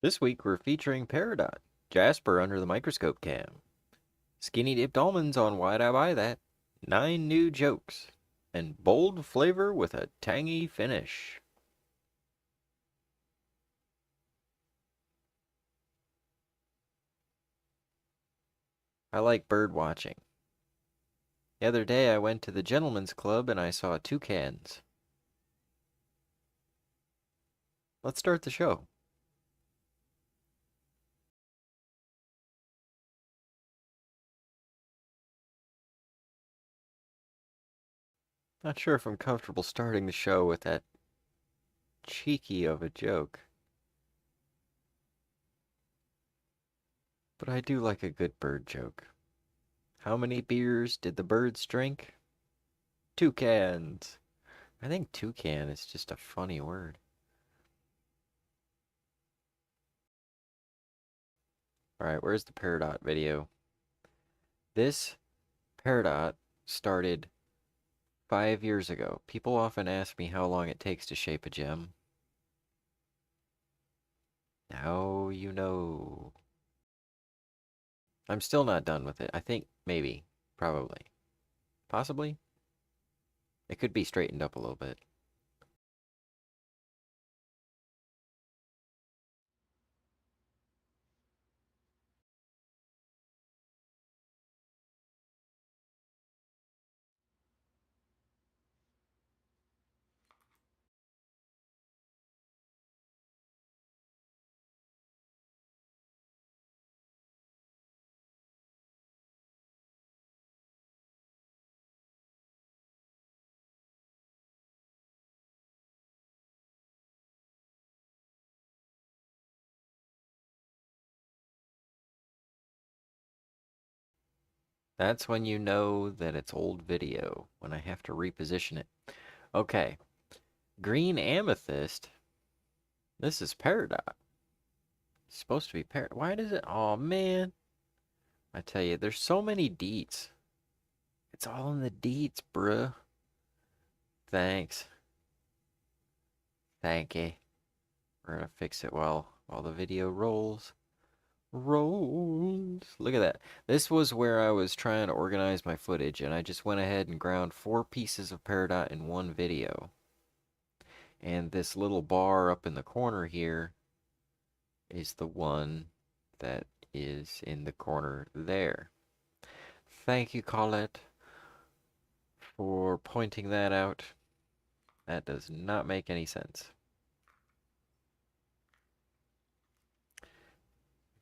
This week we're featuring Peridot, Jasper under the microscope cam, skinny dipped almonds on Why'd I Buy That, 9 new jokes, and bold flavor with a tangy finish. I like bird watching. The other day I went to the gentlemen's club and I saw toucans. Let's start the show. Not sure if I'm comfortable starting the show with that cheeky of a joke. But I do like a good bird joke. How many beers did the birds drink? 2 cans. I think toucan is just a funny word. Alright, where's the Peridot video? This Peridot started 5 years ago. People often ask me how long it takes to shape a gem. Now you know. I'm still not done with it. I think maybe, probably, possibly. It could be straightened up a little bit. That's when you know that it's old video, when I have to reposition it. Okay, green amethyst. This is Peridot. It's supposed to be Peridot. Why does it? Oh man. I tell you, there's so many deets. It's all in the deets, bruh. Thanks. Thank you. We're gonna fix it while the video rolls. Rolls. Look at that. This was where I was trying to organize my footage, and I just went ahead and ground 4 pieces of Peridot in one video. And this little bar up in the corner here is the one that is in the corner there. Thank you, Colette, for pointing that out. That does not make any sense.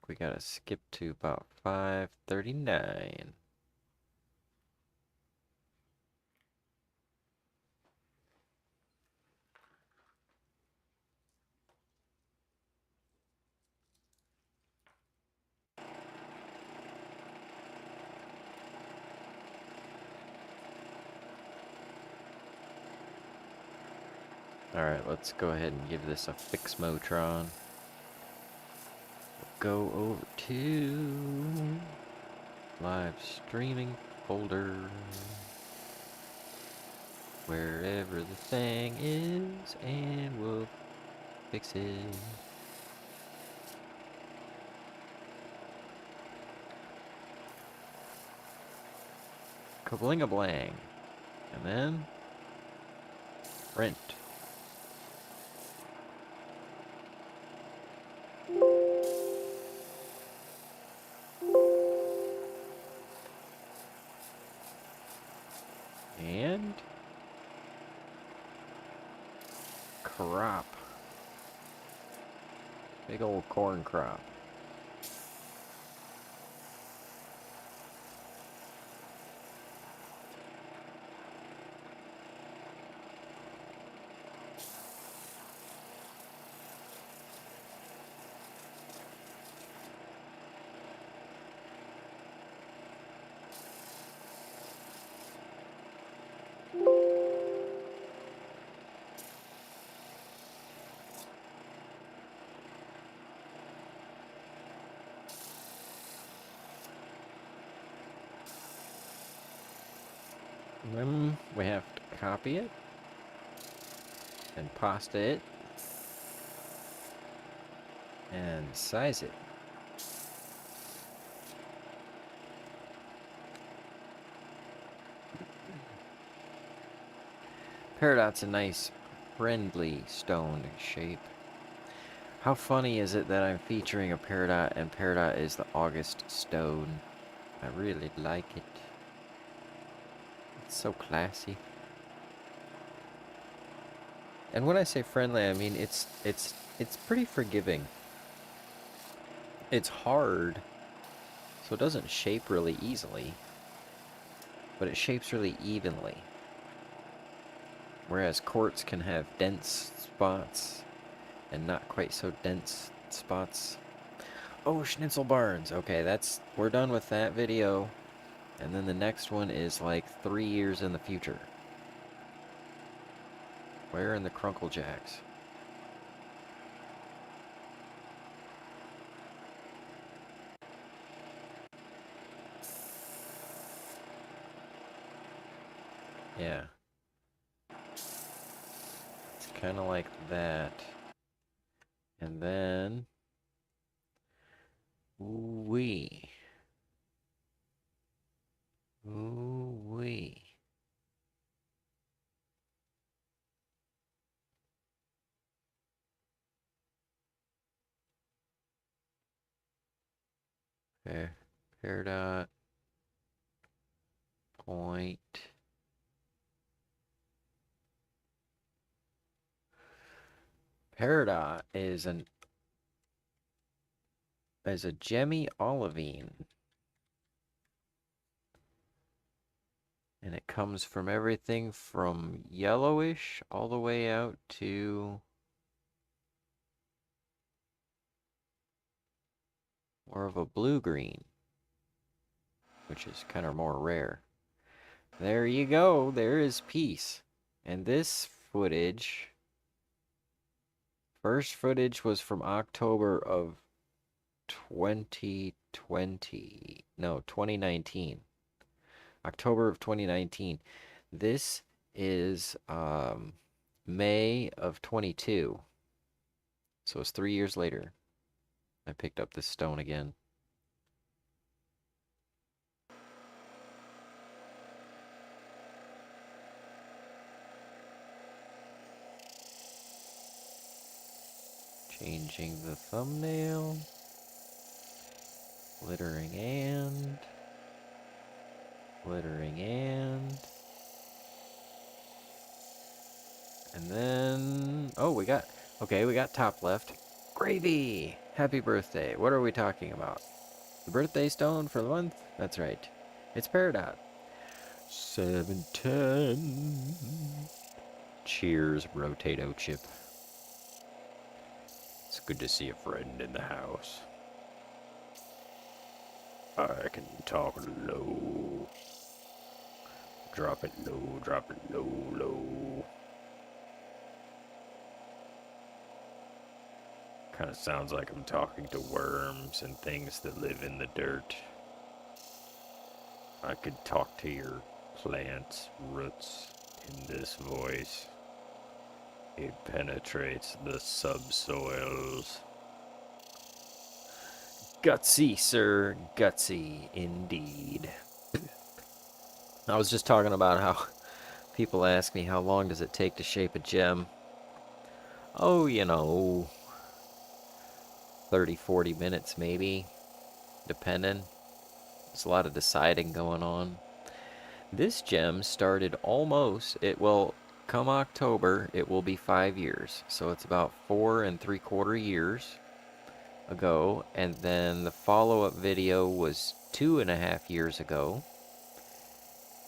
We gotta skip to about 5:39. Alright, let's go ahead and give this a fix Motron. Go over to live streaming folder. Wherever the thing is, and we'll fix it. Kabling-a-blang. And then print. And crop. Big old corn crop. And then we have to copy it and pasta it. and size it. Peridot's a nice, friendly stone shape. How funny is it that I'm featuring a Peridot and Peridot is the August stone? I really like it. It's so classy. And when I say friendly, I mean it's pretty forgiving. It's hard, so it doesn't shape really easily, but it shapes really evenly. Whereas quartz can have dense spots and not quite so dense spots. Oh, Schnitzel Barns. Okay, we're done with that video. And then the next one is like 3 years in the future. Where in the Crunkle Jacks? Yeah. It's kind of like that. And then... Ooh-wee. Ooh-wee. Okay. Peridot. Point. Peridot is a gemmy olivine. And it comes from everything from yellowish all the way out to more of a blue-green, which is kind of more rare. There you go. There is peace. And this footage, first footage was from October of 2020. No, 2019. October of 2019. This is May of 22. So it's 3 years later. I picked up this stone again. Changing the thumbnail. Glittering and... Glittering and... And then... Oh, we got top left. Gravy! Happy birthday. What are we talking about? The birthday stone for the month? That's right. It's Peridot. 710. Cheers, Rotato Chip. It's good to see a friend in the house. I can talk low. Drop it low, low. Kind of sounds like I'm talking to worms and things that live in the dirt. I could talk to your plant's roots in this voice. It penetrates the subsoils. Gutsy, sir. Gutsy, indeed. I was just talking about how people ask me how long does it take to shape a gem. Oh, 30, 40 minutes maybe, depending. There's a lot of deciding going on. This gem started come October, it will be 5 years. So it's about 4 3/4 years ago. And then the follow-up video was 2.5 years ago.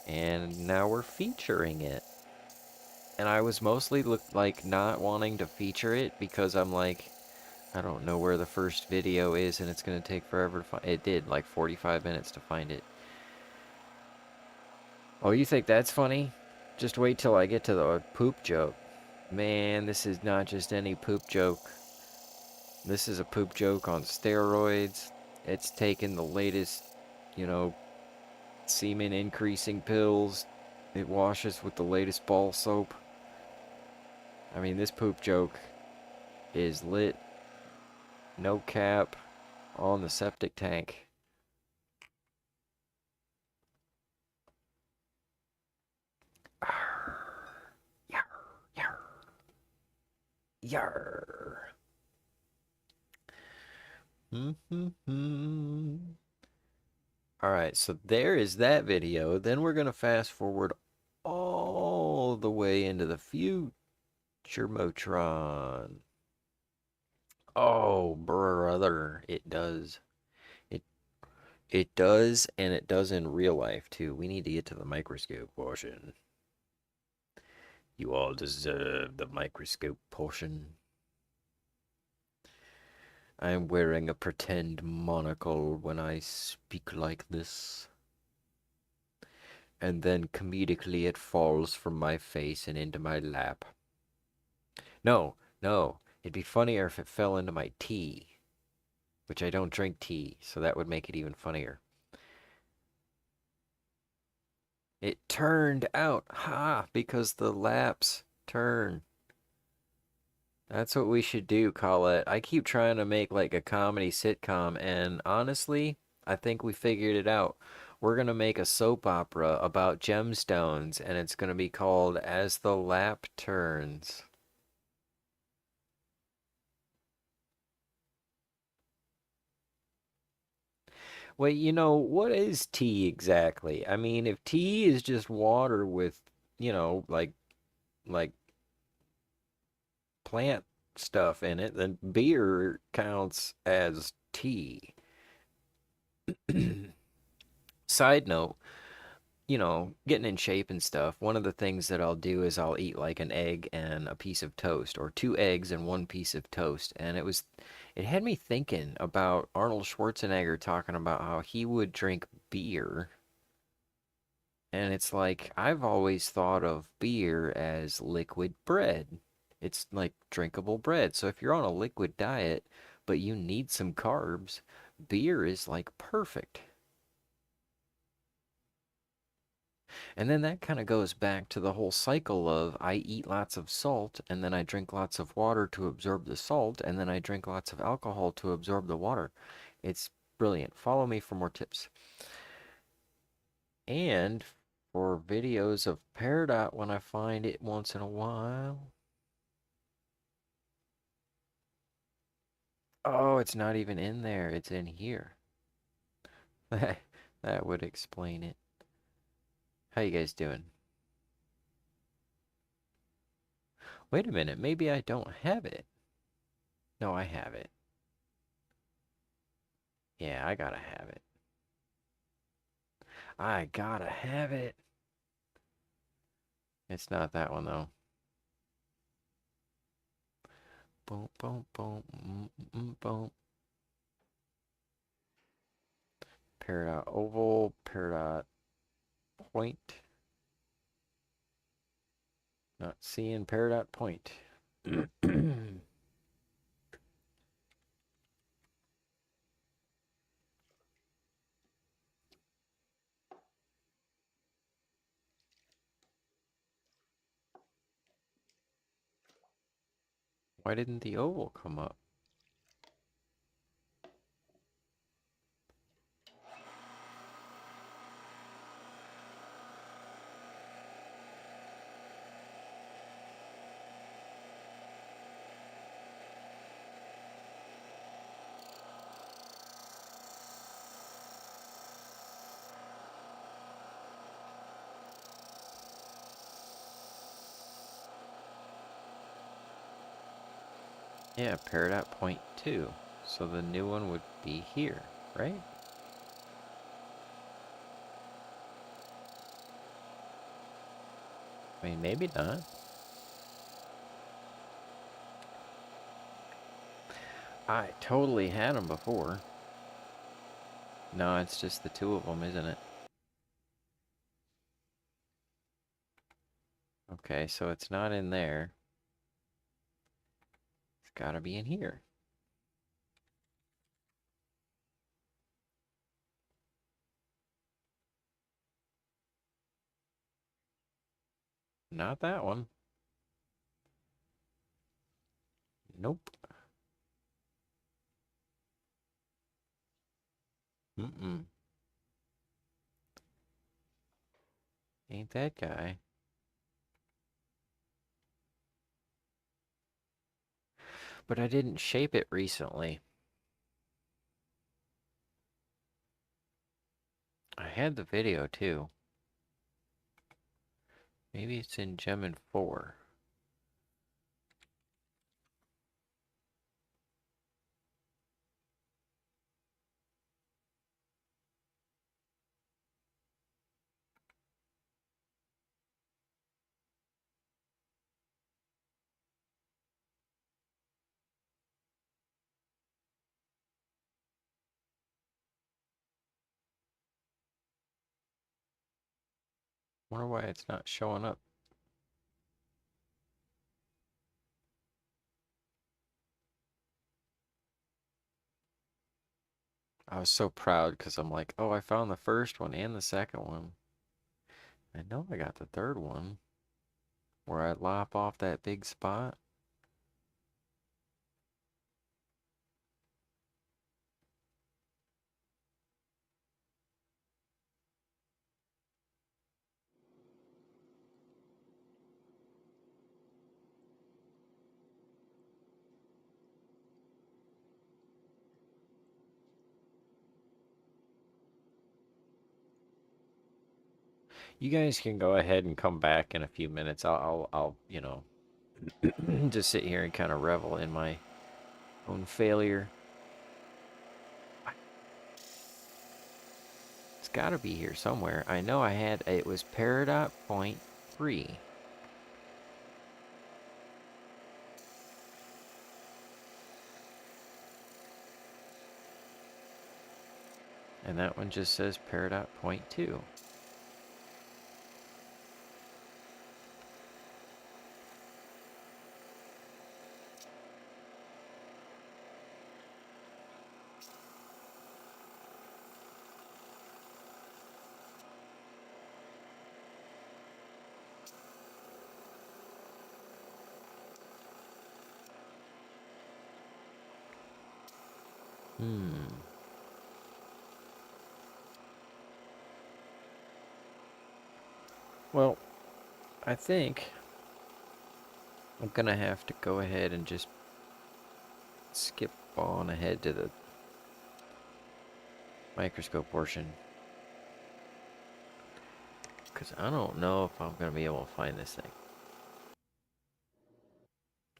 And now we're featuring it. And I was mostly not wanting to feature it because I'm like, I don't know where the first video is and it's going to take forever to find it. Did like 45 minutes to find it. Oh, you think that's funny? Just wait till I get to the poop joke. Man, this is not just any poop joke. This is a poop joke on steroids. It's taken the latest, semen increasing pills. It washes with the latest ball soap. I mean, this poop joke is lit. No cap on the septic tank. Arr, yar, yar, yar. All right, so there is that video. Then we're going to fast forward all the way into the future Motron. Oh, brother, it does. It it does, and it does in real life too. We need to get to the microscope portion. You all deserve the microscope portion. I am wearing a pretend monocle when I speak like this. And then comedically it falls from my face and into my lap. No, no, it'd be funnier if it fell into my tea, which I don't drink tea, so that would make it even funnier. It turned out, ha, because the laps turn. That's what we should do, Colette. I keep trying to make like a comedy sitcom, and honestly, I think we figured it out. We're gonna make a soap opera about gemstones, and it's gonna be called As the Lap Turns. Wait, what is tea exactly? I mean, if tea is just water with, like plant stuff in it, then beer counts as tea. Side note, getting in shape and stuff, one of the things that I'll do is I'll eat like an egg and a piece of toast, or two eggs and one piece of toast. And it had me thinking about Arnold Schwarzenegger talking about how he would drink beer. And it's like, I've always thought of beer as liquid bread. It's like drinkable bread. So if you're on a liquid diet, but you need some carbs, beer is like perfect. And then that kind of goes back to the whole cycle of I eat lots of salt and then I drink lots of water to absorb the salt and then I drink lots of alcohol to absorb the water. It's brilliant. Follow me for more tips. And for videos of Peridot when I find it once in a while. Oh, it's not even in there. It's in here. That would explain it. How you guys doing? Wait a minute. Maybe I don't have it. No, I have it. Yeah, I gotta have it. I gotta have it. It's not that one though. Boom, boom, boom, boom. Peridot oval, peridot point. Not seeing peridot point. Why didn't the oval come up? Yeah, peridot point 2. So the new one would be here, right? I mean, maybe not. I totally had them before. No, it's just the two of them, isn't it? Okay, so it's not in there. It's gotta be in here. Not that one. Nope. Mm-mm. Ain't that guy. But I didn't shape it recently. I had the video too. Maybe it's in Gem and 4. Wonder why it's not showing up. I was so proud because I'm like, oh, I found the first one and the second one. I know I got the third one where I lop off that big spot. You guys can go ahead and come back in a few minutes. I'll just sit here and kind of revel in my own failure. It's got to be here somewhere. I know it was Peridot point 3. And that one just says Peridot point 2. Hmm. Well, I think I'm gonna have to go ahead and just skip on ahead to the microscope portion. Because I don't know if I'm gonna be able to find this thing.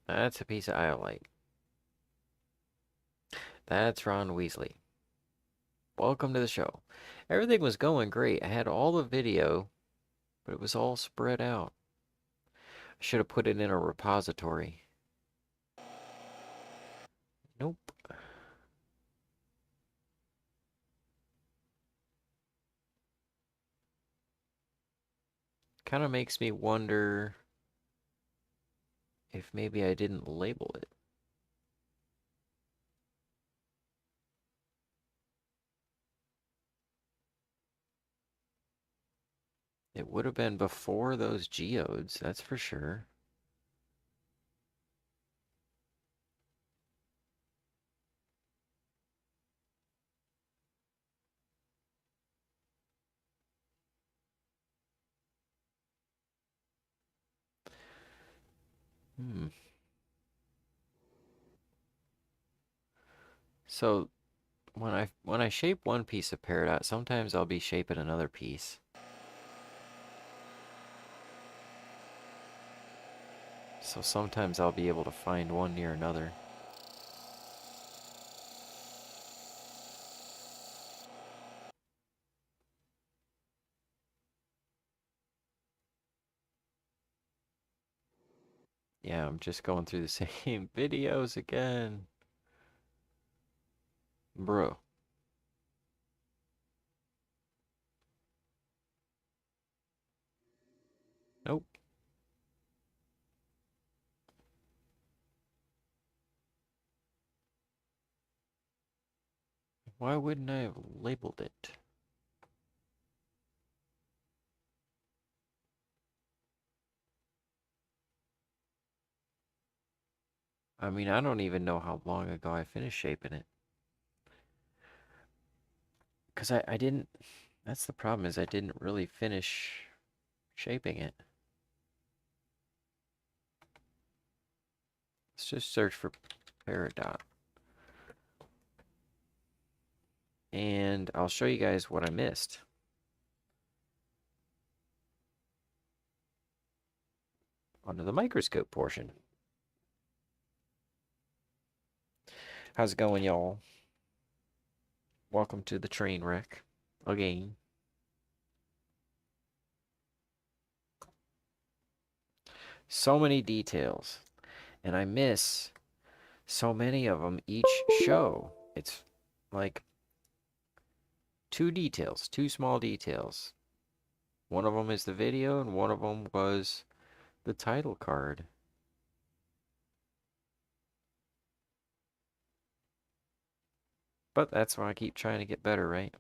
That's a piece of iolite. That's Ron Weasley. Welcome to the show. Everything was going great. I had all the video, but it was all spread out. I should have put it in a repository. Nope. Kind of makes me wonder if maybe I didn't label it. It would have been before those geodes, that's for sure. Hmm. So when I shape one piece of peridot, sometimes I'll be shaping another piece. So sometimes I'll be able to find one near another. Yeah, I'm just going through the same videos again. Bro. Nope. Why wouldn't I have labeled it? I mean, I don't even know how long ago I finished shaping it. Because I didn't, that's the problem is I didn't really finish shaping it. Let's just search for Peridot. And I'll show you guys what I missed. Onto the microscope portion. How's it going, y'all? Welcome to the train wreck again. So many details, and I miss so many of them each show. It's like two small details. One of them is the video, and one of them was the title card. But that's why I keep trying to get better, right?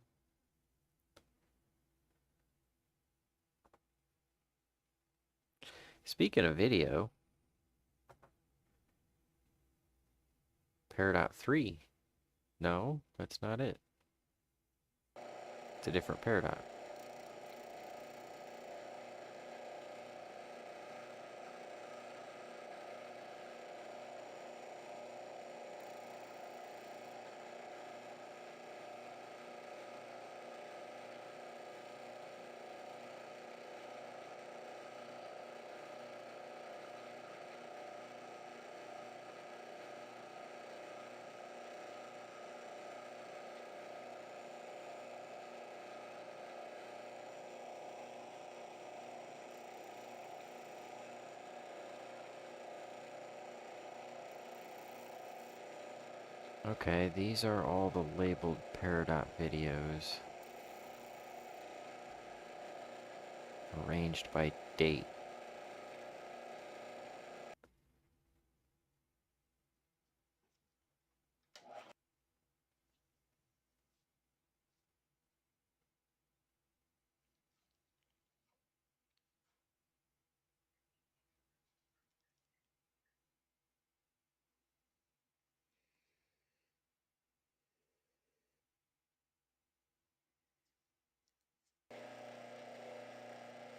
Speaking of video, Peridot 3. No, that's not it. It's a different Peridot. Okay, these are all the labeled Peridot videos. Arranged by date.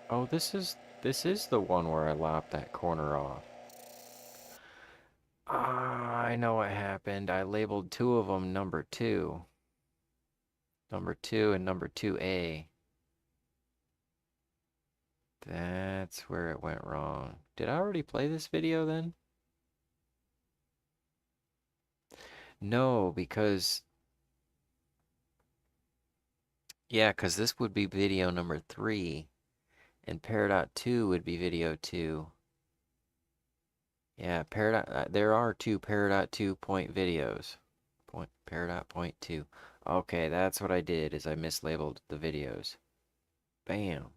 Oh, this is the one where I lopped that corner off. Ah, I know what happened. I labeled two of them number 2. Number 2 and number 2A. That's where it went wrong. Did I already play this video then? No, because... Yeah, because this would be video number 3. And Peridot 2 would be video 2. Yeah, Peridot, there are two Peridot 2 point videos. Peridot point 2. Okay, that's what I did, is I mislabeled the videos. Bam.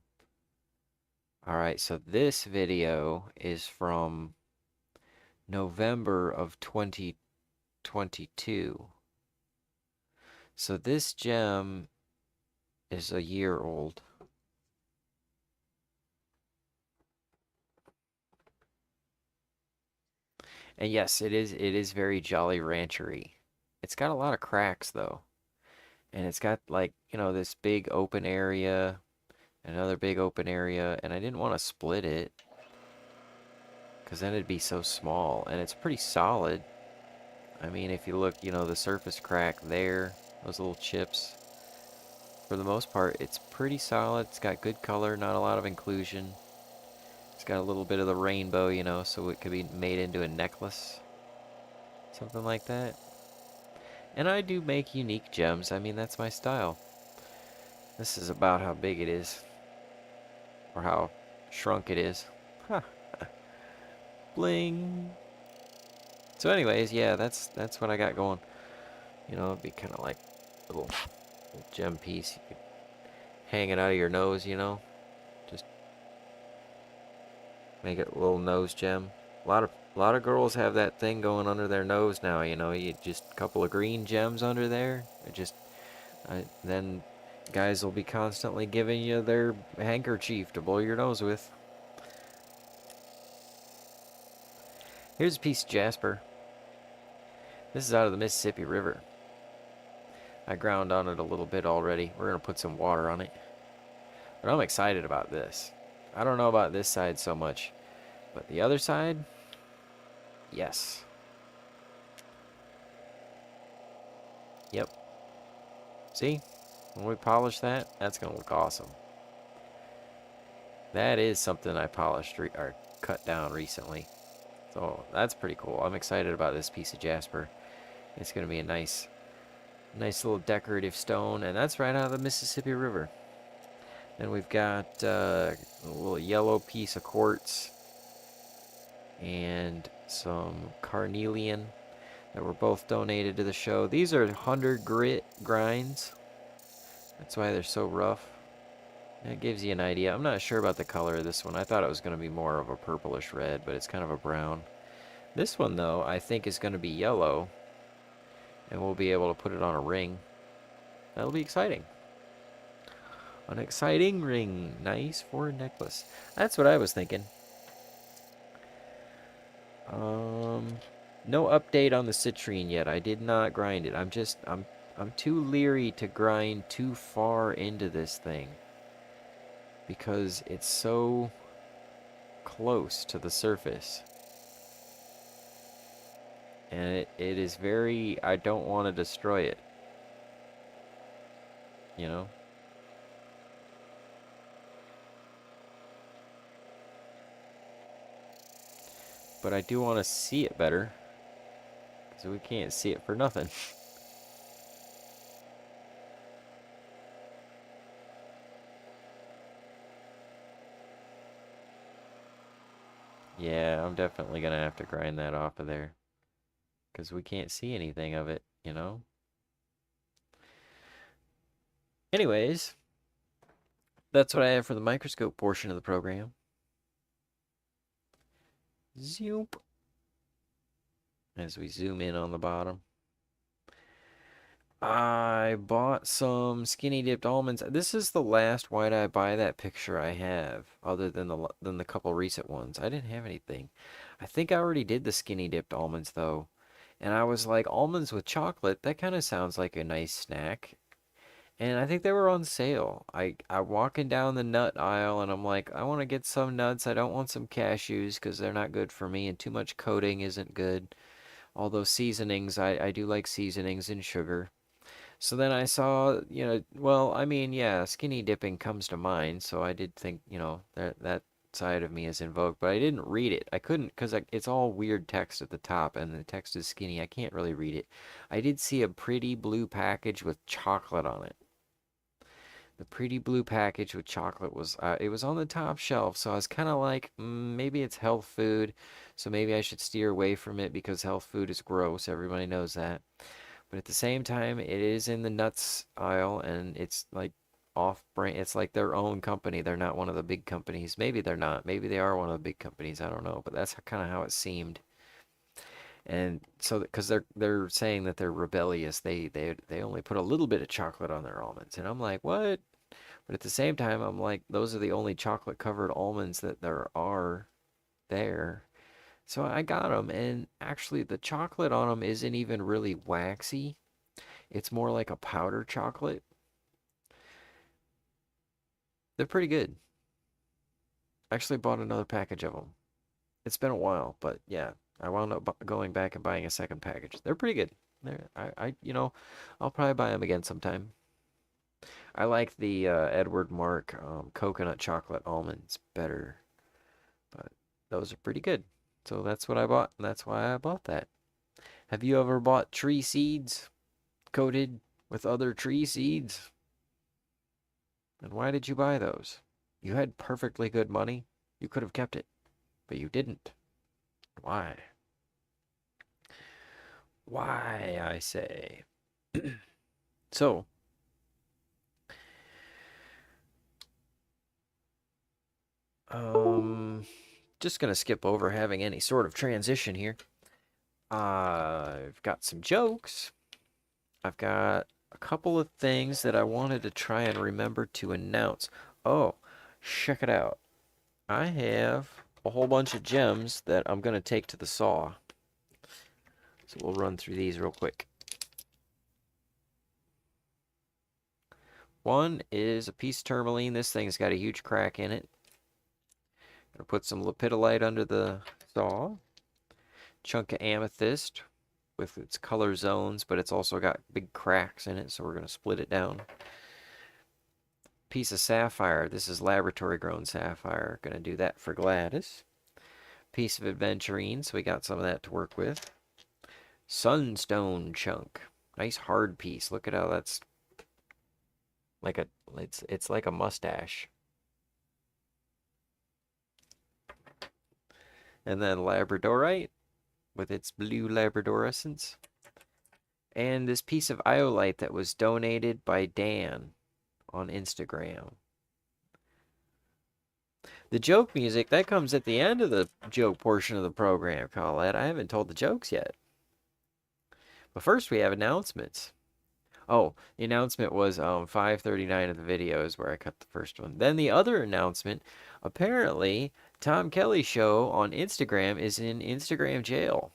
Alright, so this video is from November of 2022. So this gem is a year old. And yes, it is very Jolly Ranchery. It's got a lot of cracks though. And it's got like, this big open area, another big open area, and I didn't want to split it because then it'd be so small, and it's pretty solid. I mean, if you look, the surface crack there, those little chips, for the most part, it's pretty solid. It's got good color, not a lot of inclusion. It's got a little bit of the rainbow, so it could be made into a necklace, something like that. And I do make unique gems. I mean, that's my style. This is about how big it is, or how shrunk it is. Huh. Bling. So anyways, yeah, that's what I got going. It'd be kind of like a little gem piece you could hang it out of your nose, just make it a little nose gem. A lot of girls have that thing going under their nose now, you just a couple of green gems under there. Then guys will be constantly giving you their handkerchief to blow your nose with. Here's a piece of jasper. This is out of the Mississippi River. I ground on it a little bit already. We're going to put some water on it. But I'm excited about this. I don't know about this side so much. But the other side, yes. Yep. See? When we polish that, that's going to look awesome. That is something I polished or cut down recently. So that's pretty cool. I'm excited about this piece of jasper. It's going to be a nice little decorative stone. And that's right out of the Mississippi River. Then we've got a little yellow piece of quartz and some carnelian that were both donated to the show. These are 100 grit grinds. That's why they're so rough. And it gives you an idea. I'm not sure about the color of this one. I thought it was going to be more of a purplish red, but it's kind of a brown. This one, though, I think is going to be yellow. And we'll be able to put it on a ring. That'll be exciting. An exciting ring. Nice for a necklace. That's what I was thinking. No update on the citrine yet. I did not grind it. I'm too leery to grind too far into this thing because it's so close to the surface. And it is very, I don't want to destroy it. You know? But I do want to see it better. So we can't see it for nothing. Yeah, I'm definitely going to have to grind that off of there. Because we can't see anything of it, you know? Anyways, that's what I have for the microscope portion of the program. Zoop. As we zoom in on the bottom. I bought some skinny dipped almonds. This is the last why did I buy that picture I have, other than the couple recent ones. I didn't have anything. I think I already did the skinny dipped almonds though. And I was like, almonds with chocolate, that kind of sounds like a nice snack. And I think they were on sale. I'm walking down the nut aisle and I'm like, I want to get some nuts. I don't want some cashews because they're not good for me and too much coating isn't good. Although seasonings, I do like seasonings and sugar. So then I saw, well, I mean, yeah, skinny dipping comes to mind. So I did think, that side of me is invoked, but I didn't read it. I couldn't because it's all weird text at the top and the text is skinny. I can't really read it. I did see a pretty blue package with chocolate on it. The pretty blue package with chocolate was, it was on the top shelf, so I was kind of like, maybe it's health food, so maybe I should steer away from it because health food is gross. Everybody knows that. But at the same time, it is in the nuts aisle, and it's like off-brand. It's like their own company. They're not one of the big companies. Maybe they're not. Maybe they are one of the big companies. I don't know. But that's kind of how it seemed. And so, because they're saying that they're rebellious, they only put a little bit of chocolate on their almonds, and I'm like, what? But at the same time, I'm like, those are the only chocolate covered almonds that there are there. So I got them, and actually, the chocolate on them isn't even really waxy. It's more like a powder chocolate. They're pretty good. I actually bought another package of them. It's been a while, but yeah, I wound up going back and buying a second package. They're pretty good. I'll probably buy them again sometime. I like the Edward Mark coconut chocolate almonds better, but those are pretty good. So that's what I bought, and that's why I bought that. Have you ever bought tree seeds coated with other tree seeds? And why did you buy those? You had perfectly good money. You could have kept it, but you didn't. Why? Why, I say. So, just gonna skip over having any sort of transition here. I've got some jokes. I've got a couple of things that I wanted to try and remember to announce. Oh, check it out. I have a whole bunch of gems that I'm going to take to the saw. So we'll run through these real quick. One is a piece of tourmaline. This thing's got a huge crack in it. Gonna put some lepidolite under the saw. Chunk of amethyst with its color zones, but it's also got big cracks in it, so we're gonna split it down. Piece of sapphire. This is laboratory grown sapphire. Gonna do that for Gladys. Piece of aventurine, so we got some of that to work with. Sunstone chunk. Nice hard piece. Look at how that's like it's like a mustache. And then labradorite with its blue labradorescence. And this piece of iolite that was donated by Dan on Instagram. The joke music, that comes at the end of the joke portion of the program, Colette. I haven't told the jokes yet. But first we have announcements. Oh, the announcement was 5:39 of the video is where I cut the first one. Then the other announcement, apparently Tom Kelly's show on Instagram is in Instagram jail.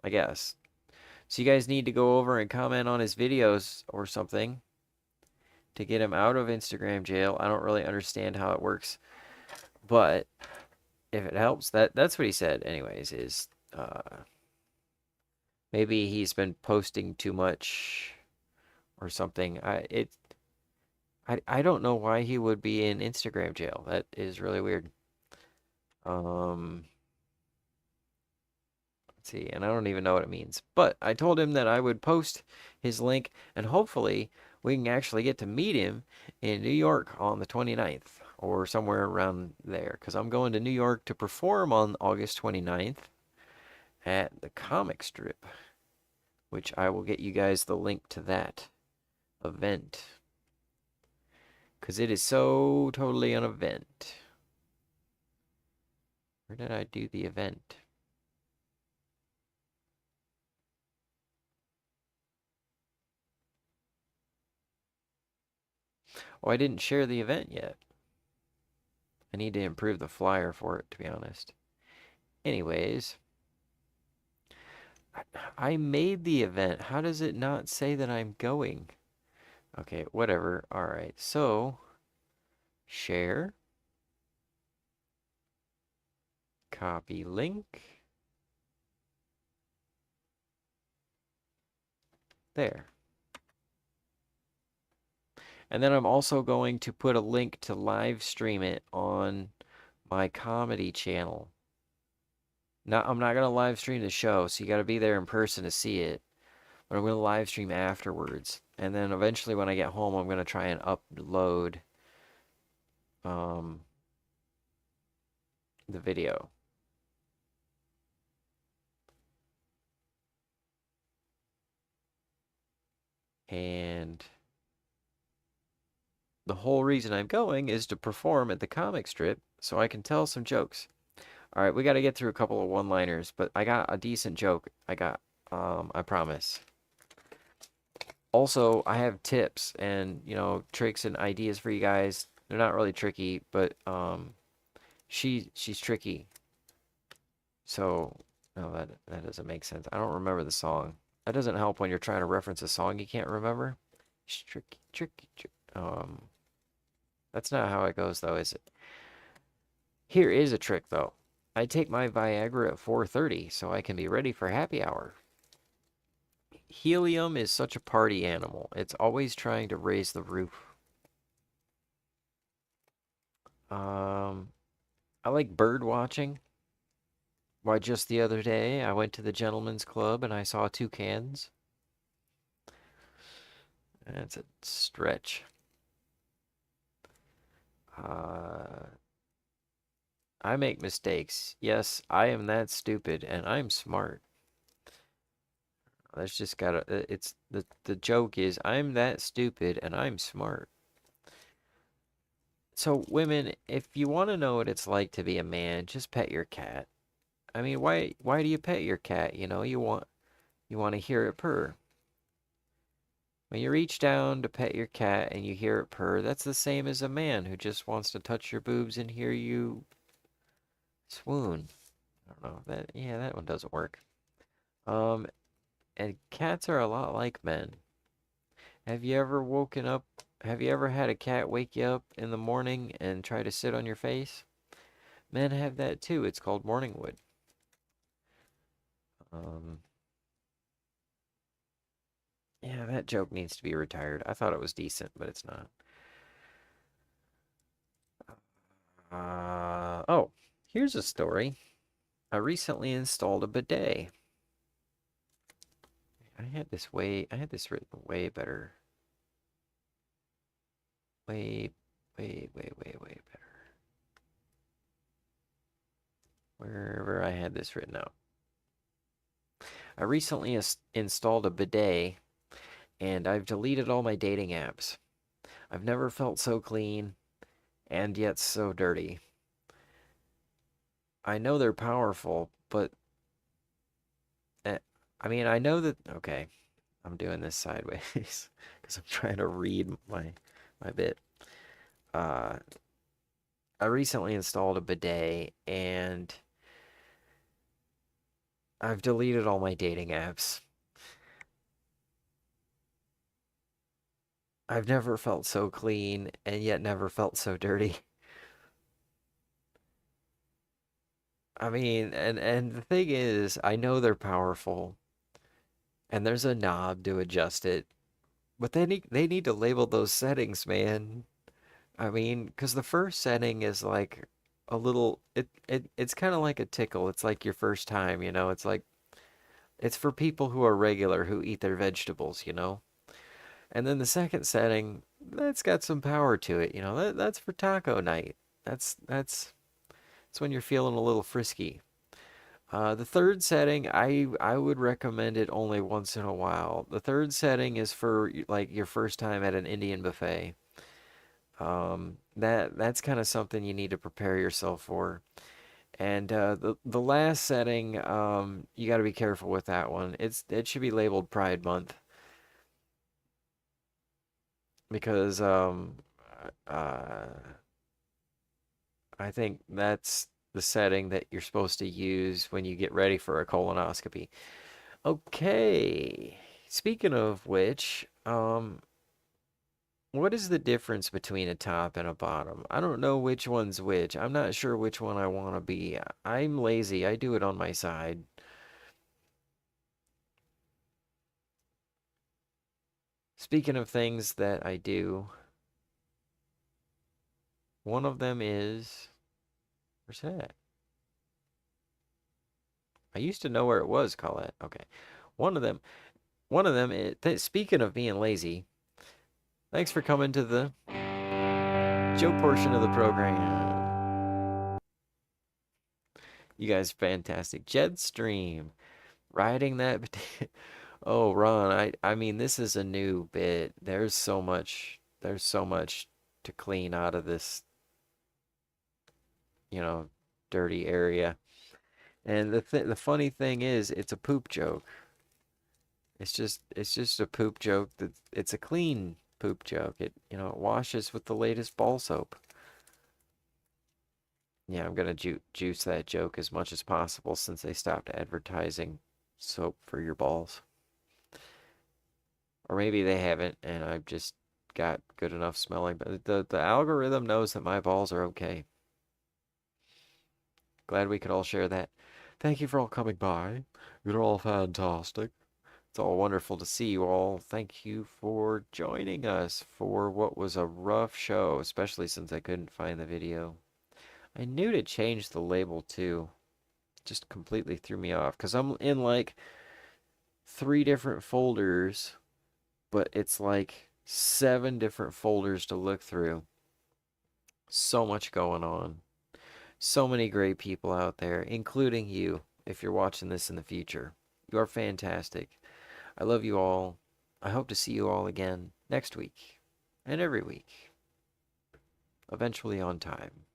I guess. So you guys need to go over and comment on his videos or something to get him out of Instagram jail. I don't really understand how it works, but if it helps, that's what he said anyways, is maybe he's been posting too much or something. I don't know why he would be in Instagram jail. That is really weird. Let's see, and I don't even know what it means. But I told him that I would post his link, and hopefully we can actually get to meet him in New York on the 29th or somewhere around there, because I'm going to New York to perform on August 29th at the comic strip, which I will get you guys the link to that event, because it is so totally an event. Where did I do the event? Oh, I didn't share the event yet. I need to improve the flyer for it, to be honest. Anyways, I made the event. How does it not say that I'm going? Okay, whatever. All right, so share, copy link. There. And then I'm also going to put a link to live stream it on my comedy channel. Now, I'm not going to live stream the show, so you got to be there in person to see it. But I'm going to live stream afterwards. And then eventually when I get home, I'm going to try and upload the video. And the whole reason I'm going is to perform at the comic strip so I can tell some jokes. All right, we got to get through a couple of one-liners, but I got a decent joke. I promise. Also, I have tips and, tricks and ideas for you guys. They're not really tricky, but she's tricky. So, no, that doesn't make sense. I don't remember the song. That doesn't help when you're trying to reference a song you can't remember. She's tricky. That's not how it goes, though, is it? Here is a trick, though. I take my Viagra at 4:30 so I can be ready for happy hour. Helium is such a party animal. It's always trying to raise the roof. I like bird watching. Why, just the other day, I went to the gentleman's club and I saw toucans. That's a stretch. I make mistakes. Yes, I am that stupid, and I'm smart. That's just gotta, it's, the joke is, I'm that stupid, and I'm smart. So, women, if you want to know what it's like to be a man, just pet your cat. I mean, why do you pet your cat? You want to hear it purr. When you reach down to pet your cat and you hear it purr, that's the same as a man who just wants to touch your boobs and hear you swoon. I don't know. That one doesn't work. And cats are a lot like men. Have you ever woken up Have you ever had a cat wake you up in the morning and try to sit on your face? Men have that too. It's called morning wood. Um, yeah, that joke needs to be retired. I thought it was decent, but it's not. Oh, here's a story. I recently installed a bidet. I had this written way better. Way, way better. Wherever I had this written out. I recently installed a bidet and I've deleted all my dating apps. I've never felt so clean and yet so dirty. I know they're powerful, but uh, I mean, I know that. Okay, I'm doing this sideways because I'm trying to read my bit. Uh, I recently installed a bidet and I've deleted all my dating apps. I've never felt so clean and yet never felt so dirty. I mean, and the thing is, I know they're powerful and there's a knob to adjust it, but they need to label those settings, man. I mean, because the first setting is like a little it's kind of like a tickle. It's like your first time, you know. It's like it's for people who are regular who eat their vegetables, you know. And then the second setting, that's got some power to it, you know. That's for taco night. That's when you're feeling a little frisky. The third setting, I would recommend it only once in a while. The third setting is for like your first time at an Indian buffet. That's kind of something you need to prepare yourself for. And the last setting, you got to be careful with that one. It should be labeled Pride Month because uh, I think that's the setting that you're supposed to use when you get ready for a colonoscopy. Okay. Speaking of which, what is the difference between a top and a bottom? I don't know which one's which. I'm not sure which one I want to be. I'm lazy. I do it on my side. Speaking of things that I do, one of them is where's that? I used to know where it was, Colette. Okay. One of them, one of them is, speaking of being lazy, thanks for coming to the Joe portion of the program. You guys fantastic. Jetstream. Riding that. Oh, Ron, I mean this is a new bit. There's so much to clean out of this, you know, dirty area. And the funny thing is it's a poop joke. It's just a poop joke that it's a clean poop joke. It washes with the latest ball soap. Yeah, I'm gonna juice that joke as much as possible since they stopped advertising soap for your balls. Or maybe they haven't, and I've just got good enough smelling. But the algorithm knows that my balls are okay. Glad we could all share that. Thank you for all coming by. You're all fantastic. It's all wonderful to see you all. Thank you for joining us for what was a rough show, especially since I couldn't find the video. I knew to change the label too. Just completely threw me off because I'm in like 3 different folders, but it's like 7 different folders to look through. So much going on. So many great people out there, including you, if you're watching this in the future. You are fantastic. I love you all. I hope to see you all again next week and every week, eventually on time.